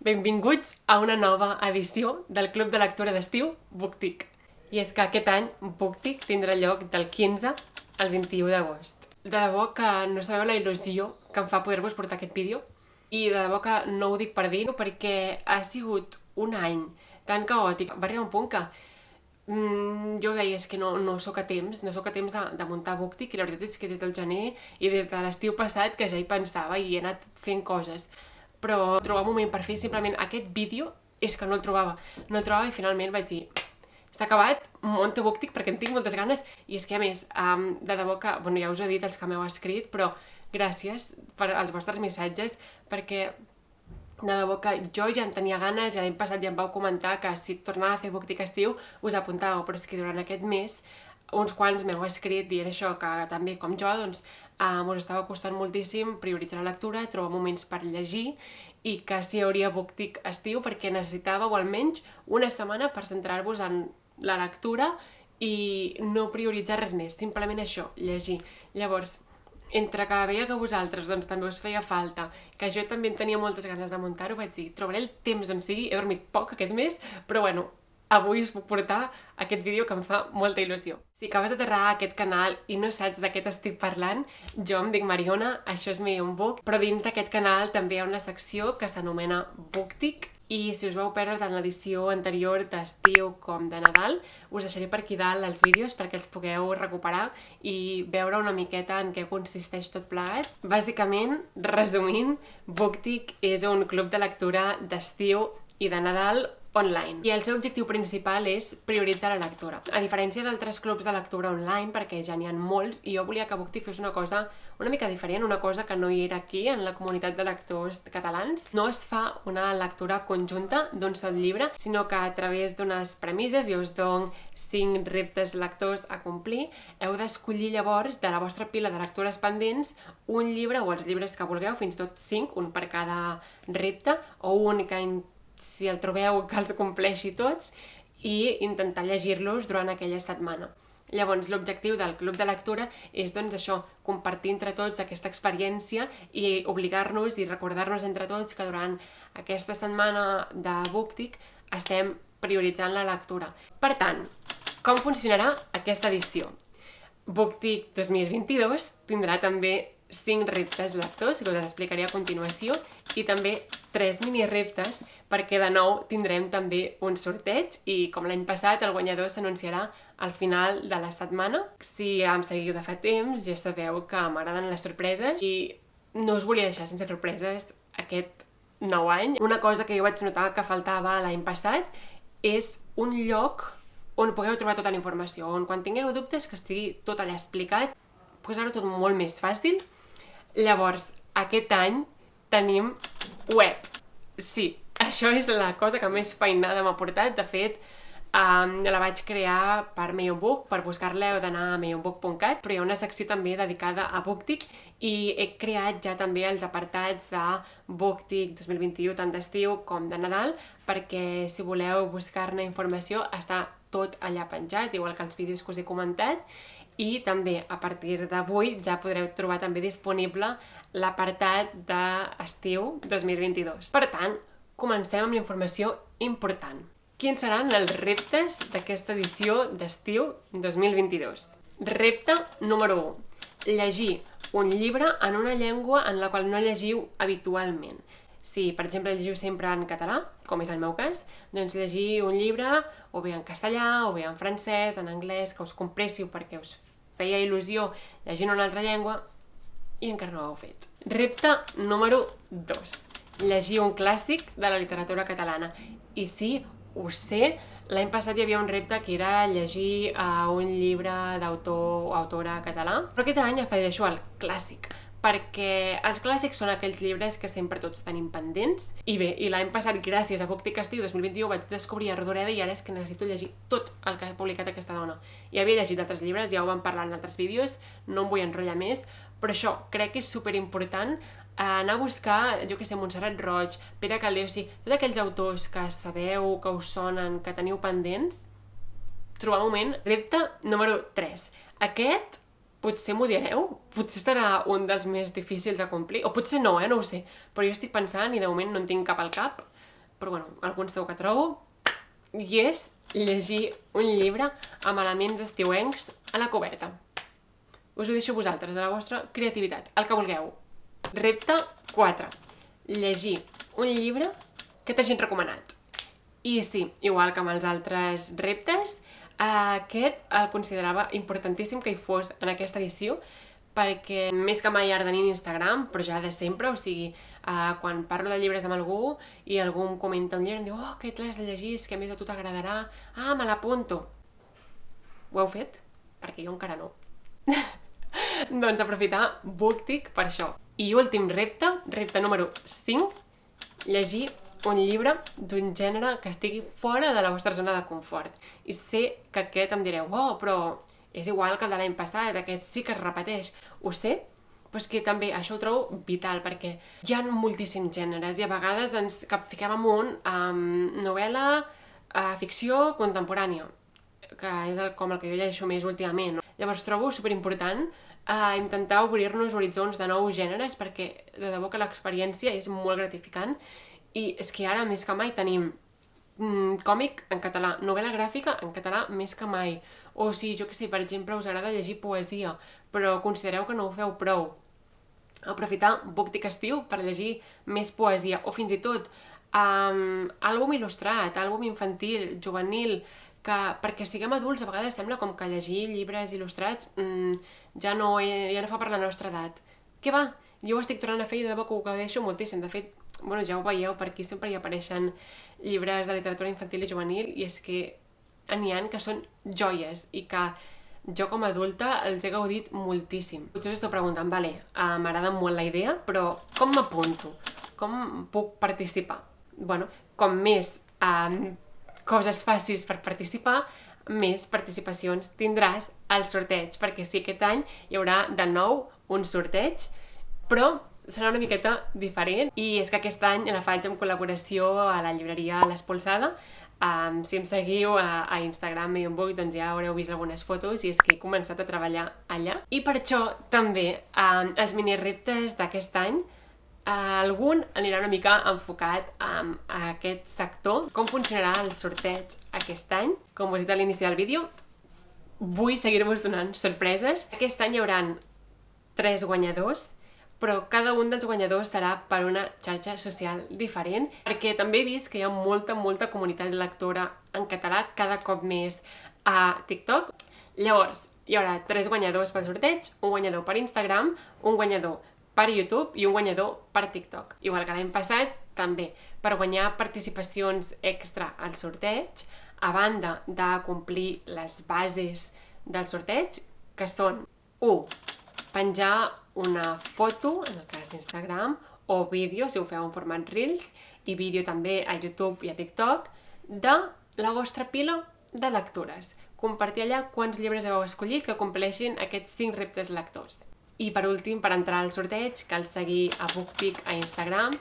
Benvinguts a una nova edició del Club de Lectura d'Estiu BookTic. I és que aquest any BookTic tindrà lloc del 15 al 21 d'agost. De debò que no sabeu la il·lusió que em fa poder-vos portar aquest vídeo i de debò que no ho dic per dir-ho perquè ha sigut un any tan caòtic. Va arribar un punt que jo deia, és que no sóc a temps, de muntar BookTic, i la veritat és que des del gener i des de l'estiu passat que ja hi pensava i he anat fent coses. Però trobar un moment per fer simplement aquest vídeo és que no el trobava i finalment vaig dir s'ha acabat, monto BookTic perquè en tinc moltes ganes i és que a més, de debò que, ja us ho he dit els que m'heu escrit, però gràcies per als vostres missatges perquè de debò que jo ja en tenia ganes i l'any passat ja em vau comentar que si tornava a fer BookTic estiu us apuntàveu, però és que durant aquest mes uns quants m'heu escrit dient això, que també com jo doncs us estava costant moltíssim prioritzar la lectura, trobar moments per llegir i que sí hi hauria BookTic estiu perquè necessitàveu almenys una setmana per centrar-vos en la lectura i no prioritzar res més, simplement això, llegir. Llavors, entre que veia que a vosaltres doncs, també us feia falta, que jo també en tenia moltes ganes de muntar-ho, vaig dir, trobaré el temps on sigui, he dormit poc aquest mes, però bueno, avui us puc portar aquest vídeo que em fa molta il·lusió. Si acabes d'aterrar a aquest canal i no saps de què t'estic parlant, jo em dic Mariona, això és Medium Book, però dins d'aquest canal també hi ha una secció que s'anomena BookTic i si us vau perdre tant l'edició anterior d'estiu com de Nadal, us deixaré per aquí dalt els vídeos perquè els pugueu recuperar i veure una miqueta en què consisteix tot plegat. Bàsicament, resumint, BookTic és un club de lectura d'estiu i de Nadal online. I el seu objectiu principal és prioritzar la lectura. A diferència d'altres clubs de lectura online, perquè ja n'hi ha molts, i jo volia que BookTic fes una cosa una mica diferent, una cosa que no hi era aquí en la comunitat de lectors catalans. No es fa una lectura conjunta d'un sol llibre, sinó que a través d'unes premisses jo us dono 5 reptes lectors a complir. Heu d'escollir llavors de la vostra pila de lectures pendents un llibre o els llibres que vulgueu, fins i tot 5, un per cada repte, o un que si el trobeu que els compleixi tots i intentar llegir-los durant aquella setmana. Llavors, l'objectiu del club de lectura és doncs això, compartir entre tots aquesta experiència i obligar-nos i recordar-nos entre tots que durant aquesta setmana de BookTic estem prioritzant la lectura. Per tant, com funcionarà aquesta edició? BookTic 2022 tindrà també 5 reptes lectors, que us explicaré a continuació, i també 3 mini reptes, perquè de nou tindrem també un sorteig i com l'any passat el guanyador s'anunciarà al final de la setmana. Si em seguiu de fa temps ja sabeu que m'agraden les sorpreses i no us volia deixar sense sorpreses aquest nou any. Una cosa que jo vaig notar que faltava l'any passat és un lloc on pugueu trobar tota la informació, on quan tingueu dubtes que estigui tot allà explicat, posar-ho tot molt més fàcil. Llavors, aquest any tenim web. Sí, això és la cosa que més feinada m'ha portat. De fet, la vaig crear per Medium Book, per buscar-la heu d'anar a mediumbook.cat, però hi ha una secció també dedicada a BookTic i he creat ja també els apartats de BookTic 2021, tant d'estiu com de Nadal, perquè si voleu buscar-ne informació està tot allà penjat, igual que els vídeos que us he comentat. I també, a partir d'avui, ja podreu trobar també disponible l'apartat d'estiu 2022. Per tant, comencem amb la informació important. Quins seran els reptes d'aquesta edició d'estiu 2022? Repte número 1. Llegir un llibre en una llengua en la qual no llegiu habitualment. Si, per exemple, llegiu sempre en català, com és el meu cas, doncs llegir un llibre o bé en castellà, o bé en francès, en anglès, que us compréssiu perquè us feia il·lusió llegint una altra llengua i encara no ho heu fet. Repte número 2. Llegir un clàssic de la literatura catalana. I sí, ho sé, l'any passat hi havia un repte que era llegir un llibre d'autor o autora català, però aquest any afegeixo el clàssic, perquè els clàssics són aquells llibres que sempre tots tenim pendents. I bé, i l'any passat, gràcies a BookTic estiu 2021, vaig descobrir a Rodoreda i ara és que necessito llegir tot el que ha publicat aquesta dona. Ja havia llegit altres llibres, ja ho vam parlar en altres vídeos, no em vull enrotllar més, però això, crec que és superimportant anar a buscar, jo que sé, Montserrat Roig, Pere Calders, o sigui, tots aquells autors que sabeu, que us sonen, que teniu pendents, trobar un moment. Repte número 3. Aquest potser m'ho direu, potser serà un dels més difícils de complir, o potser no, no ho sé, però jo estic pensant i de moment no en tinc cap al cap, però bueno, alguns segur que trobo, i és llegir un llibre amb elements estiuencs a la coberta. Us ho deixo a vosaltres, a la vostra creativitat, el que vulgueu. Repte 4. Llegir un llibre que t'hagin recomanat. I sí, igual que amb els altres reptes, aquest el considerava importantíssim que hi fos en aquesta edició, perquè més que mai ara tenim Instagram, però ja de sempre, o sigui, quan parlo de llibres amb algú i algú em comenta un llibre, em diu, oh, aquest l'has de llegir, és que a més a tu t'agradarà, me l'apunto. Ho heu fet? Perquè jo encara no. Doncs aprofitar BookTik per això. I últim repte, repte número 5, llegir un llibre d'un gènere que estigui fora de la vostra zona de confort. I sé que aquest em direu, oh, però és igual que el de l'any passat, aquest sí que es repeteix. Ho sé, però és que també això ho trobo vital, perquè hi ha moltíssims gèneres i a vegades ens fiquem amunt amb novel·la, ficció contemporània, que és com el que jo llegeixo més últimament. Llavors trobo superimportant intentar obrir-nos horitzons de nous gèneres, perquè de debò que l'experiència és molt gratificant i és que ara més que mai tenim còmic en català, novel·la gràfica en català més que mai. O si, jo que sé, per exemple, us agrada llegir poesia, però considereu que no ho feu prou. Aprofitar BookTik estiu per llegir més poesia, o fins i tot àlbum il·lustrat, àlbum infantil, juvenil, que perquè siguem adults a vegades sembla com que llegir llibres il·lustrats ja no fa per la nostra edat. Què va? Jo ho estic tornant a fer i de debò que ho gaudeixo moltíssim. De fet, bueno, ja ho veieu, per aquí sempre hi apareixen llibres de literatura infantil i juvenil i és que n'hi ha que són joies i que jo com a adulta els he gaudit moltíssim. Potser us esteu preguntant, vale, m'agrada molt la idea, però com m'apunto? Com puc participar? Bueno, com més coses fàcils per participar, més participacions tindràs al sorteig, perquè sí, aquest any hi haurà de nou un sorteig, però serà una miqueta diferent i és que aquest any la faig en col·laboració a la llibreria L'Espolsada. Si em seguiu a Instagram i Book, doncs ja haureu vist algunes fotos i és que he començat a treballar allà. I per això també els mini reptes d'aquest any algun anirà una mica enfocat a aquest sector. Com funcionarà el sorteig aquest any? Com us he dit a l'inici del vídeo, vull seguir-vos donant sorpreses. Aquest any hi haurà 3 guanyadors, però cada un dels guanyadors serà per una xarxa social diferent, perquè també he vist que hi ha molta comunitat lectora en català cada cop més a TikTok. Llavors, hi haurà 3 guanyadors pel sorteig, un guanyador per Instagram, un guanyador per YouTube i un guanyador per TikTok. Igual que l'any passat, també, per guanyar participacions extra al sorteig, a banda de complir les bases del sorteig, que són 1. Penjar una foto, en el cas d'Instagram, o vídeo, si ho feu en format Reels, i vídeo també a YouTube i a TikTok, de la vostra pila de lectures. Compartir allà quants llibres heu escollit que compleixin aquests 5 reptes lectors. I per últim, per entrar al sorteig, cal seguir a BookTik a Instagram,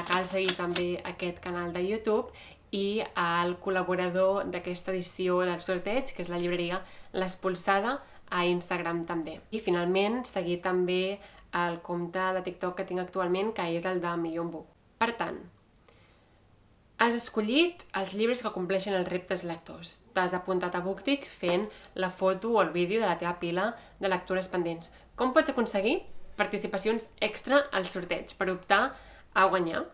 cal seguir també aquest canal de YouTube i el col·laborador d'aquesta edició del sorteig, que és la llibreria L'Espolsada, a Instagram també. I finalment, seguir també el compte de TikTok que tinc actualment, que és el de Million Book. Per tant, has escollit els llibres que compleixen els reptes lectors. T'has apuntat a BookTik fent la foto o el vídeo de la teva pila de lectures pendents. Com pots aconseguir participacions extra al sorteig per optar a guanyar?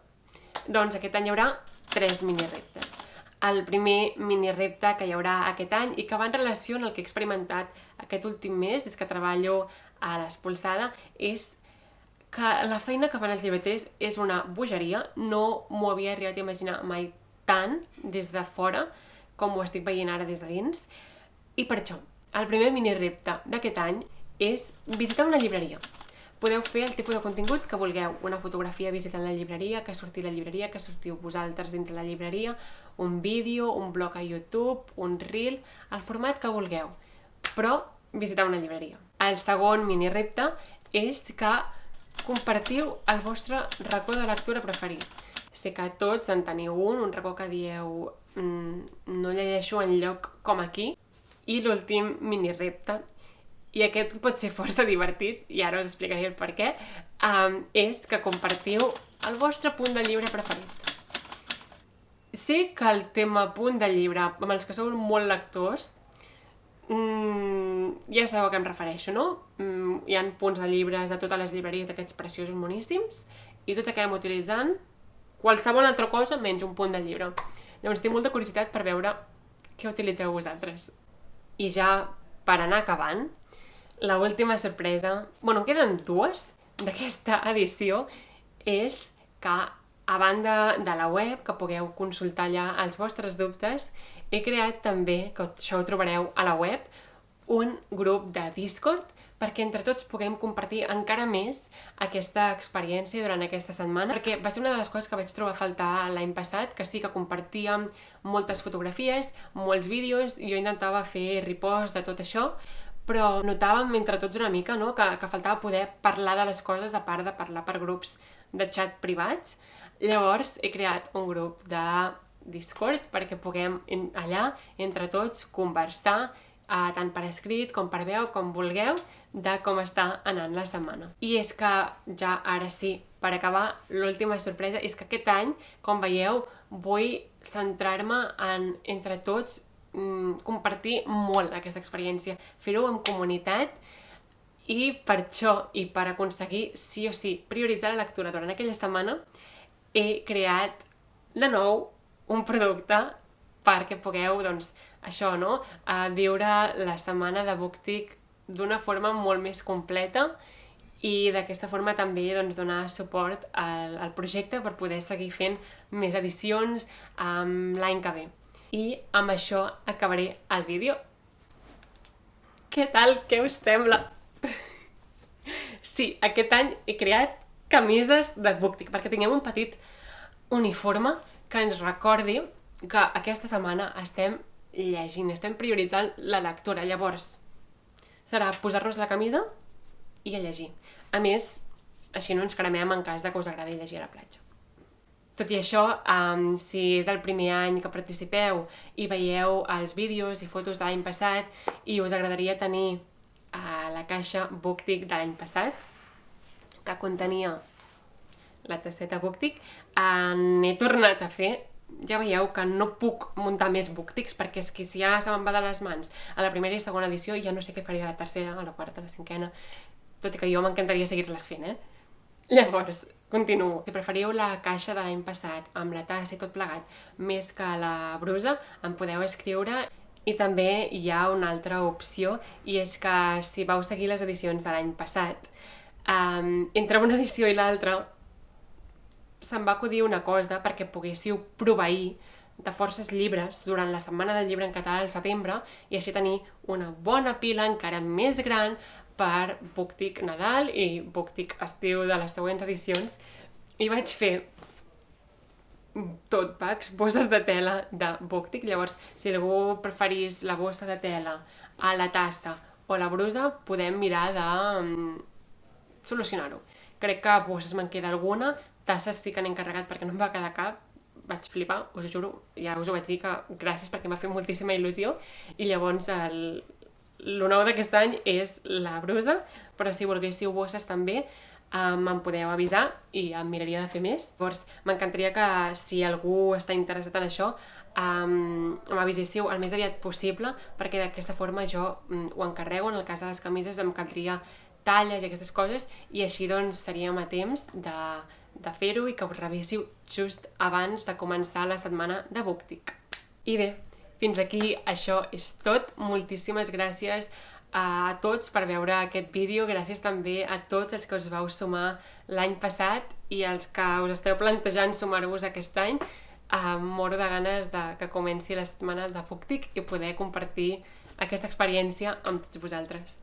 Doncs aquest any hi haurà 3 mini reptes. El primer mini repte que hi haurà aquest any i que va en relació amb el que he experimentat aquest últim mes, des que treballo a l'Espolsada, és que la feina que fan els llibreters és una bogeria. No m'ho havia arribat a imaginar mai tant des de fora com ho estic veient ara des de dins. I per això, el primer mini repte d'aquest any és visitar una llibreria. Podeu fer el tipus de contingut que vulgueu, una fotografia visitant la llibreria, que surti la llibreria, que sortiu vosaltres dins la llibreria, un vídeo, un blog a YouTube, un reel, el format que vulgueu, però visitar una llibreria. El segon mini repte és que compartiu el vostre racó de lectura preferit. Sé que tots en teniu un racó que dieu no llegeixo enlloc com aquí. I l'últim mini repte, i aquest pot ser força divertit, i ara us explicaré el per què, és que compartiu el vostre punt de llibre preferit. sé que el tema punt de llibre, amb els que sou molt lectors, ja sabeu a què em refereixo, no? Hi ha punts de llibres de totes les llibreries d'aquests preciosos moníssims i tots acabem utilitzant qualsevol altra cosa menys un punt de llibre. Llavors tinc molta curiositat per veure què utilitzeu vosaltres. I ja per anar acabant, l'última sorpresa, bueno, en queden dues d'aquesta edició, és que a banda de la web, que pugueu consultar allà els vostres dubtes, he creat també, que això ho trobareu a la web, un grup de Discord perquè entre tots puguem compartir encara més aquesta experiència durant aquesta setmana, perquè va ser una de les coses que vaig trobar a faltar l'any passat, que sí que compartíem moltes fotografies, molts vídeos, i jo intentava fer repost de tot això, però notàvem entre tots una mica, no?, que faltava poder parlar de les coses a part de parlar per grups de xat privats. Llavors he creat un grup de Discord perquè puguem allà, entre tots, conversar tant per escrit com per veu, com vulgueu, de com està anant la setmana. I és que ja ara sí, per acabar, l'última sorpresa és que aquest any, com veieu, vull centrar-me en, entre tots, compartir molt aquesta experiència, fer-ho en comunitat, i per això, i per aconseguir sí o sí prioritzar la lectura durant aquella setmana, he creat de nou un producte perquè pugueu, doncs, això, no?, viure la setmana de BookTik d'una forma molt més completa i d'aquesta forma també, doncs, donar suport al projecte per poder seguir fent més edicions l'any que ve. I amb això acabaré el vídeo. Què tal? Què us sembla? Sí, aquest any he creat camises de BookTik perquè tinguem un petit uniforme que ens recordi que aquesta setmana estem llegint, estem prioritzant la lectura. Llavors, serà posar-nos la camisa i a llegir. A més, així no ens cremem en cas de que us agradi llegir a la platja. Tot i això, si és el primer any que participeu i veieu els vídeos i fotos de l'any passat i us agradaria tenir la caixa BookTik de l'any passat, que contenia la tasseta BookTik, n'he tornat a fer. Ja veieu que no puc muntar més BookTiks perquè és que si ja se me'n va de les mans a la primera i segona edició ja no sé què faria a la tercera, a la quarta, a la cinquena, tot i que jo m'encantaria seguir-les fent, Llavors, continuo. Si preferiu la caixa de l'any passat amb la tassa i tot plegat més que la brusa, em podeu escriure. I també hi ha una altra opció, i és que si vau seguir les edicions de l'any passat, entre una edició i l'altra se'm va acudir una cosa perquè poguéssiu proveir de forces llibres durant la setmana del llibre en català al setembre i així tenir una bona pila encara més gran per BookTik Nadal i BookTik Estiu de les següents edicions. I vaig fer tot packs, bosses de tela de BookTik. Llavors, si algú preferís la bossa de tela a la tassa o la brusa, podem mirar de solucionar-ho. Crec que bosses me'n queda alguna, tasses sí que n'he encarregat perquè no em va quedar cap, vaig flipar, us ho juro, ja us ho vaig dir que gràcies perquè m'ha fet moltíssima il·lusió. I llavors el nou d'aquest any és la brusa, però si volguéssiu bosses també me'n podeu avisar i em miraria de fer més. Llavors m'encantaria que si algú està interessat en això m'aviséssiu el més aviat possible perquè d'aquesta forma jo ho encarrego. En el cas de les camises em caldria talles i aquestes coses i així doncs seríem a temps de fer-ho i que us revéssiu just abans de començar la setmana de BookTik. I bé, fins aquí això és tot. Moltíssimes gràcies a tots per veure aquest vídeo. Gràcies també a tots els que us vau sumar l'any passat i els que us esteu plantejant sumar-vos aquest any. Moro de ganes que comenci la setmana de BookTik i poder compartir aquesta experiència amb tots vosaltres.